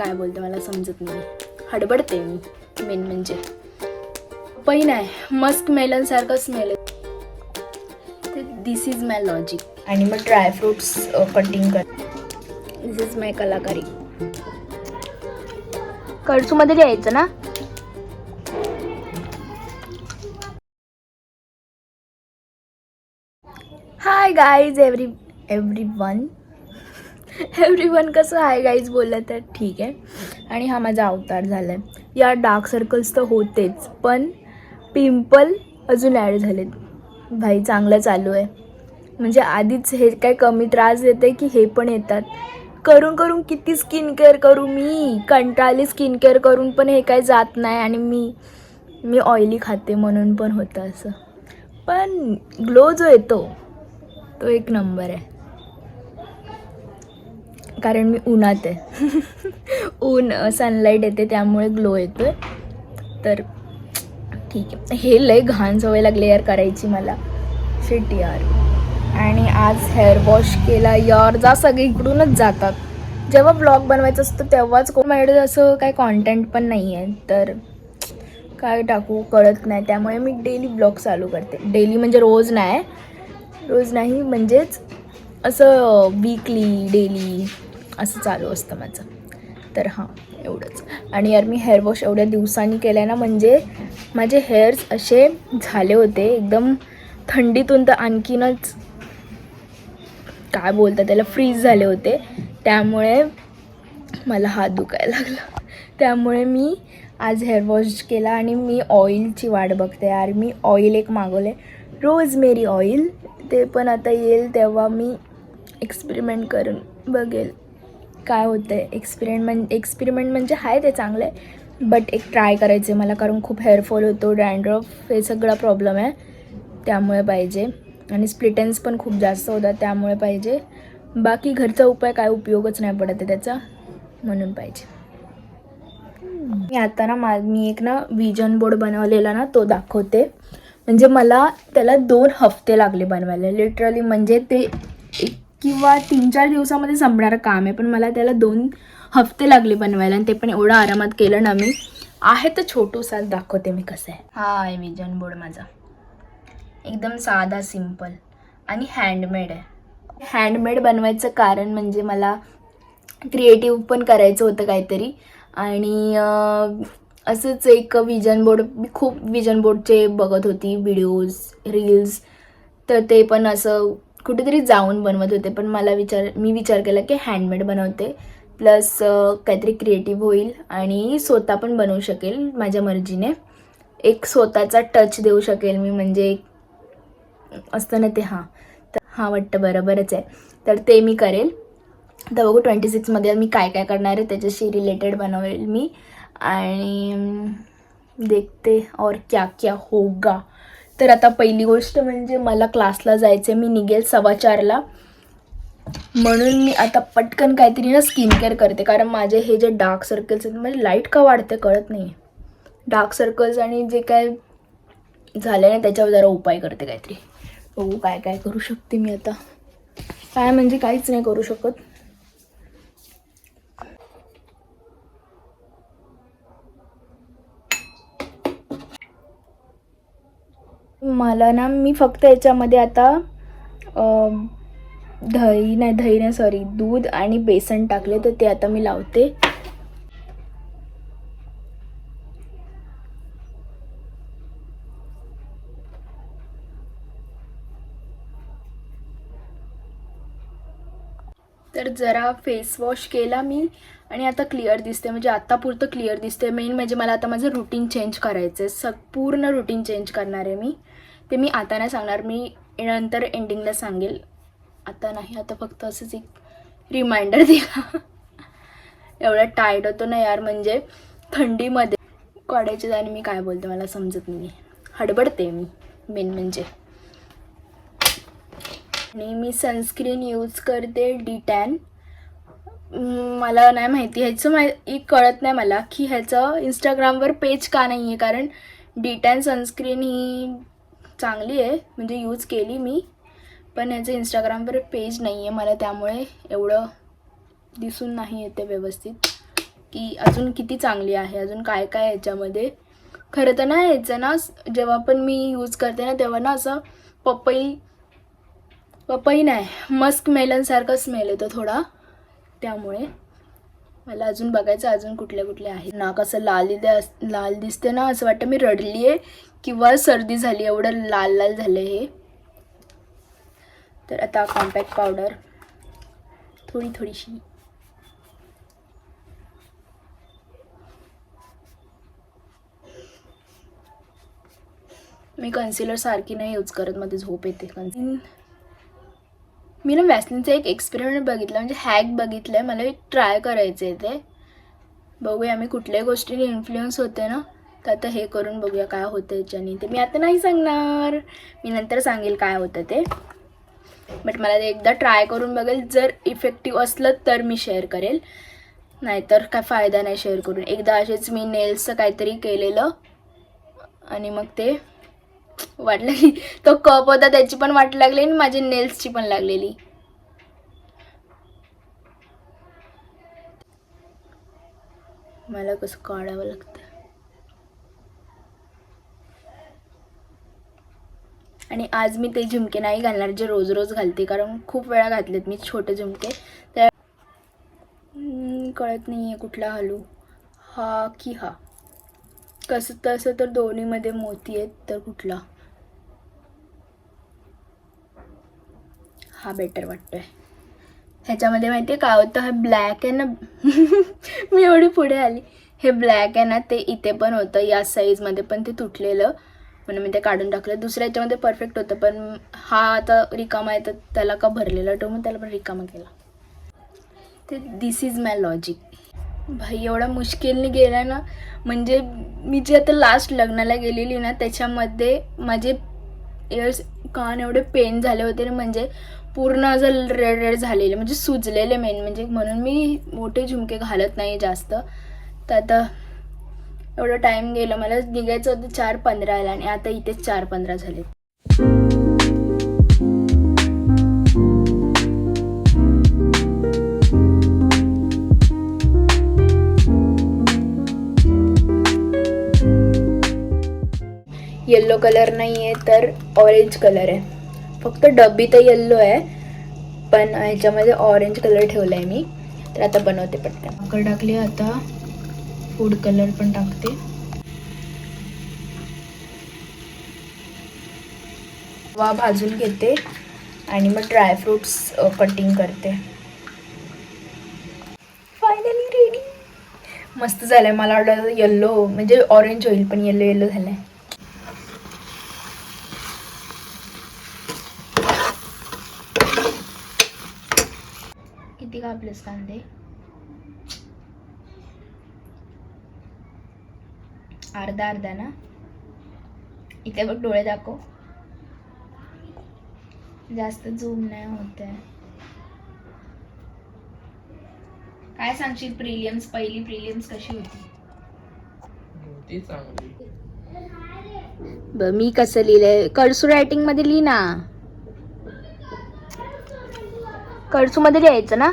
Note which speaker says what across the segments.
Speaker 1: काय बोलते मला समजत नाही, हडबडते मी. मेन म्हणजे पै नाही मस्क मेलन स्मेल आहे. दिस इज माय लॉजिक. आणि मग ड्रायफ्रूट्स कटिंग कर. दिस इज माय कलाकारी. कडसूमध्ये लिहायचं ना. हाय गाईज एव्हरीवन कसं हाय गाईज बोललं तर ठीक आहे. आणि हा माझा अवतार झाला आहे. या डार्क सर्कल्स तर होतेच, पण पिंपल अजून ॲड झालेत. भाई चांगलं चालू आहे. म्हणजे आधीच हे काय कमी त्रास देते की हे पण येतात. करून करून किती स्किन केअर करू मी, कंटाळली स्किन केअर करून पण हे काय जात नाही. आणि मी ऑइली खाते म्हणून पण होतं असं. पण ग्लो जो येतो तो एक नंबर आहे, कारण मी उन्हात आहे. ऊन सनलाईट येते त्यामुळे ग्लो येतो आहे. तर ठीक आहे. हे लय घाण सवय लागली यार करायची मला. शिट यार. आणि आज हेअर वॉश केला यार. जा सगळे इकडूनच जातात. जेव्हा ब्लॉग बनवायचं असतं तेव्हाच माझ्याकडे असं काय कॉन्टेंट पण नाही आहे, तर काय टाकू कळत नाही. त्यामुळे मी डेली ब्लॉग चालू करते. डेली म्हणजे रोज नाही म्हणजेच असं वीकली डेली असं चालू असतं माझं. तर हां एवढंच. आणि यार मी हेअर वॉश एवढ्या दिवसांनी केलं आहे ना, म्हणजे माझे हेअर्स असे झाले होते एकदम थंडीतून तर आणखीनच काय बोलतात त्याला फ्रीज झाले होते. त्यामुळे मला हात दुखायला लागला. त्यामुळे मी आज हेअर वॉश केला. आणि मी ऑइलची वाट बघते यार. मी ऑइल एक मागवले, रोजमेरी ऑइल. ते पण आता येईल तेव्हा मी एक्सपेरिमेंट करून बघेल काय होतं आहे. एक्सपेरिमेंट म्हणजे आहे ते चांगलं आहे, बट एक ट्राय करायचं आहे मला, कारण खूप हेअरफॉल होतो, डॅन्ड्रफ हे सगळा प्रॉब्लेम आहे. त्यामुळे पाहिजे. आणि स्प्लिटेन्स पण खूप जास्त होतात त्यामुळे पाहिजे. बाकी घरचा उपाय काय उपयोगच नाही पडत आहे त्याचा, म्हणून पाहिजे. मी आता ना मी एक ना विजन बोर्ड बनवलेला ना तो दाखवते. म्हणजे मला त्याला 2 हफ्ते लागले बनवायला लिटरली. म्हणजे ते 1 किंवा 3-4 दिवसामध्ये संपणारं काम आहे, पण मला त्याला 2 हफ्ते लागले बनवायला. आणि ते पण एवढं आरामात केलं ना मी. आहे तर छोटूसा दाखवते मी कसं आहे. हा आहे विजन बोर्ड माझा. एकदम साधा सिंपल आणि हँडमेड आहे. हँडमेड बनवायचं कारण म्हणजे मला क्रिएटिव्ह पण करायचं होतं काहीतरी. आणि असंच एक विजन बोर्ड, मी खूप विजन बोर्डचे बघत होती व्हिडिओज रील्स, तर ते पण असं कुठेतरी जाऊन बनवत होते. पण मी विचार केला की हँडमेड बनवते, प्लस काहीतरी क्रिएटिव्ह होईल आणि स्वतः पण बनवू शकेल माझ्या मर्जीने. एक स्वतःचा टच देऊ शकेल मी, म्हणजे असतं ना ते. हां वाटतं बरोबरच आहे. तर ते मी करेल. तर बघू 26मध्ये मी काय काय करणार आहे त्याच्याशी रिलेटेड बनवेल मी. आणि देखते और क्या क्या होगा. तर आता पहिली गोष्ट म्हणजे मला क्लासला जायचं आहे. मी निघेल 4:15ला. म्हणून मी आता पटकन काहीतरी ना स्किन केअर करते, कारण माझे हे जे डार्क सर्कल्स आहेत, म्हणजे लाईट का वाढते कळत नाही. डार्क सर्कल्स आणि जे काय झालं ना त्याच्यावर जरा उपाय करते काहीतरी. बघू काय काय करू शकते मी आता. काय म्हणजे काहीच नाही करू शकत. मला ना मी फक्त याच्यामध्ये आता दही नाही सॉरी दूध आणि बेसन टाकले, तर ते आता मी लावते. तर जरा फेस वॉश केला मी आणि आता क्लिअर दिसते, म्हणजे आत्तापुरतं क्लिअर दिसते. मेन म्हणजे मला आता माझं रुटीन चेंज करायचं आहे. पूर्ण रुटीन चेंज करणार आहे मी. ते मी आता नाही सांगणार, मी नंतर एंडिंगला सांगेल. आता नाही, आता फक्त असंच एक रिमाइंडर दिला. एवढा टायर्ड होतो ना यार, म्हणजे थंडीमध्ये काढायचे. आणि मी काय बोलते मला समजत नाही, हडबडते मी मेन म्हणजे. आणि मी सनस्क्रीन यूज करते D10. मला नाही माहिती ह्याचं कळत नाही मला की ह्याचं इंस्टाग्रामवर पेज का नाही आहे, कारण D10 सनस्क्रीन ही चांगली आहे, म्हणजे यूज केली मी, पण ह्याचं इंस्टाग्रामवर पेज नाही आहे मला, त्यामुळे एवढं दिसून नाही येते व्यवस्थित. की अजून किती चांगली आहे, अजून काय काय याच्यामध्ये. खरं तर ना याचं ना जेव्हा पण मी यूज करते ना तेव्हा ना असं पपई नाही मस्क मेलनसारखा स्मेल येतो थोडा. त्यामुळे मला अजून बघायचं अजून कुठले कुठले आहेत. नाक असं लाल दिसते ना, असं वाटतं मी रडली आहे किंवा सर्दी झाली, एवढं लाल लाल झालं हे. तर आता कॉम्पॅक्ट पावडर थोडीशी. मी कन्सिलर सारखी नाही यूज करत, मध्ये झोप येते. मी ना वॅसलिनचा एक एक्सपेरिमेंट बघितला, म्हणजे हॅक बघितलं आहे, मला एक ट्राय करायचं आहे ते. बघूया मी कुठल्याही गोष्टीने इन्फ्लुअन्स होते ना, तर आता हे करून बघूया काय होतं याच्याने. ते मी आता नाही सांगणार, मी नंतर सांगेल काय होतं ते. बट मला ते एकदा ट्राय करून बघेल, जर इफेक्टिव्ह असलं तर मी शेअर करेल, नाहीतर काय फायदा नाही शेअर करून. एकदा असेच मी नेल्सचं काहीतरी केलेलं आणि मग ते वाट लागली, तो कप होता त्याची पण वाट लागली आणि माझी नेल्सची पण लागलेली. मला कसं काढावं लागतं. आणि आज मी ते झुमके नाही घालणार जे रोज रोज घालते, कारण खूप वेळा घातलेत मी छोटे झुमके. त्या कळत नाही आहे कुठला घालू, हा की हा. कसं तसं तर दोन्हीमध्ये मोती आहेत, तर कुठला हा बेटर वाटतोय. ह्याच्यामध्ये माहिती आहे काय होतं, हे ब्लॅक आहे ना मी एवढी पुढे आली. हे ब्लॅक आहे ना, ते इथे पण होतं या साईजमध्ये, पण ते तुटलेलं म्हणून मी ते काढून टाकलं. दुसऱ्या ह्याच्यामध्ये परफेक्ट होतं, पण हा आता रिकामा आहे तर त्याला का भरलेला ठेवून मग त्याला पण रिकामा केला. ते दिस इज माय लॉजिक. भाई एवढा मुश्किलने गेला ना, म्हणजे मी जे आता लास्ट लग्नाला गेलेली ना त्याच्यामध्ये माझे इयर्स कान एवढे पेन झाले होते ना, म्हणजे पूर्ण असं रेड झालेले, म्हणजे सुजलेले मेन म्हणजे. म्हणून मी मोठे झुमके घालत नाही जास्त. तर आता एवढं टाईम गेलं, मला निघायचं होतं 4:15ला आणि आता इथेच 4:15 झाले. येल्लो कलर नाही आहे तर ऑरेंज कलर आहे. फक्त डब्बी तर येल्लो आहे, पण ह्याच्यामध्ये ऑरेंज कलर ठेवला आहे मी. तर आता बनवते पटकन. साखर टाकली, आता फूड कलर पण टाकते. वा भाजून घेते आणि मग ड्रायफ्रूट्स कटिंग करते. Finally ready. मस्त झालंय. मला वाटलं येल्लो म्हणजे ऑरेंज होईल, पण येल्लो झालंय. किती कापलेस कांदे? अर्धा ना. इथे बघ डोळे दाखव, जास्त झूम नाही होत आहे. काय सांगशील प्रिलियम्स, पहिली प्रिलियम्स कशी होती? मी कसं लिहिलंय, कर्सू रायटिंग मध्ये लिही ना. कर्सू मध्ये लिहायचं ना.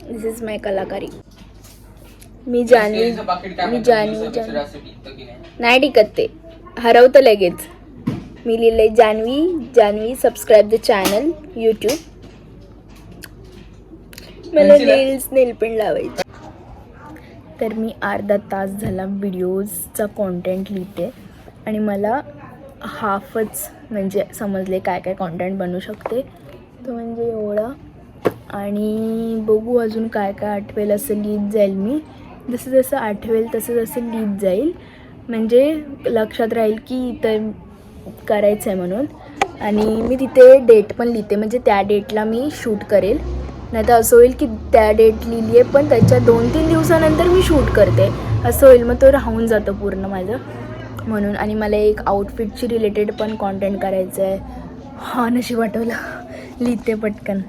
Speaker 1: दिस इज माय कलाकारी. मी जानवी नाही टिकत, ते हरवतं लगेच. मी लिहिलंय Janvi subscribe the channel YouTube. मला नेल पेंट लावायची. तर मी अर्धा तास झाला व्हिडिओजचा कॉन्टेंट लिहिते आणि मला हाफच म्हणजे समजले काय काय कॉन्टेंट बनवू शकते. तो म्हणजे एवढा. आणि बघू अजून काय काय आठवेल असं लिहित जाईल मी. जसं जसं आठवेल तसं तसं लिहित जाईल, म्हणजे लक्षात राहील की इथं करायचं आहे म्हणून. आणि मी तिथे डेट पण लिहिते, म्हणजे त्या डेटला मी शूट करेल. नाही तर असं होईल की त्या डेट लिहिली आहे पण त्याच्या 2-3 दिवसानंतर मी शूट करते, असं होईल. मग तो राहून जातं पूर्ण माझं म्हणून. आणि मला एक आउटफिटची रिलेटेड पण कॉन्टेंट करायचं आहे. हा नशीब वाटवलं, लिहिते पटकन.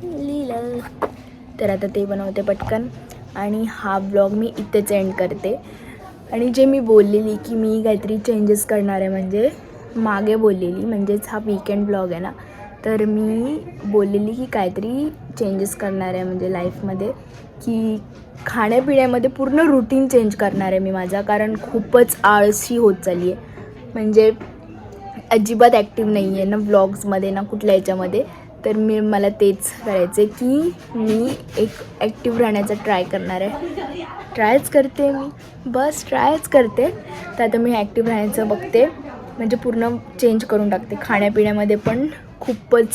Speaker 1: लिहिलं. तर आता ते बनवते पटकन आणि हा ब्लॉग मी इथेच एंड करते. आणि जे मी बोललेली की मी काहीतरी चेंजेस करणार आहे, म्हणजे मागे बोललेली, म्हणजेच हा वीकेंड ब्लॉग आहे ना, तर मी बोललेली की काहीतरी चेंजेस करणार आहे म्हणजे लाईफमध्ये, की खाण्यापिण्यामध्ये पूर्ण रुटीन चेंज करणार आहे मी माझा, कारण खूपच आळशी होत चालली आहे. म्हणजे अजिबात ॲक्टिव्ह नाही आहे ना व्लॉग्समध्ये ना कुठल्या याच्यामध्ये. तर मला तेच करायचं आहे की मी एक ॲक्टिव्ह राहण्याचा ट्राय करणार आहे. ट्रायच करते मी, बस ट्रायच करते. तर आता मी ॲक्टिव्ह राहण्याचं बघते, म्हणजे पूर्ण चेंज करून टाकते. खाण्यापिण्यामध्ये पण खूपच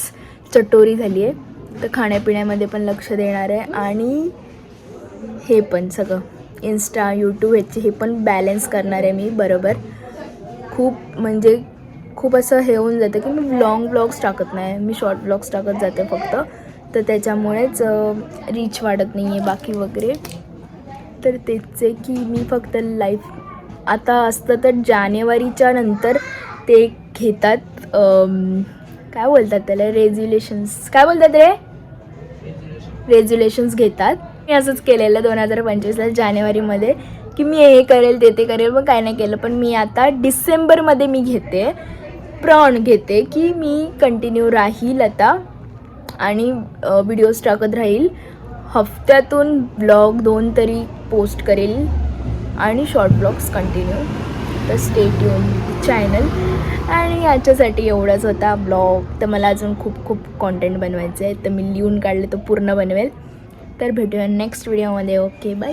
Speaker 1: चटोरी झाली आहे, तर खाण्यापिण्यामध्ये पण लक्ष देणार आहे. आणि हे पण सगळं इन्स्टा यूट्यूब ह्याचे हे पण बॅलन्स करणार आहे मी बरोबर. खूप असं हे होऊन जातं की मी लॉंग ब्लॉग्स टाकत नाही, मी शॉर्ट ब्लॉग्स टाकत जाते फक्त. तर त्याच्यामुळेच रीच वाढत नाही आहे बाकी वगैरे. तर तेच आहे की मी फक्त लाईफ आता असतं तर जानेवारीच्या नंतर ते घेतात, काय बोलतात त्याला, रेझोल्युशन्स घेतात. मी असंच केलेलं 2025ला जानेवारीमध्ये की मी हे करेल ते करेल, मग काय नाही केलं. पण मी आता डिसेंबरमध्ये मी प्रण घेते की मी कंटिन्यू राहील आता आणि व्हिडिओज टाकत राहील. हफ्त्यातून ब्लॉग 2 तरी पोस्ट करेल आणि शॉर्ट ब्लॉग्स कंटिन्यू. तर स्टे ट्यून चॅनल. आणि याच्यासाठी एवढाच होता ब्लॉग. तर मला अजून खूप कॉन्टेंट बनवायचं आहे, तर मी लिहून काढले तो पूर्ण बनवेल. तर भेटूया नेक्स्ट व्हिडिओमध्ये. Okay, bye.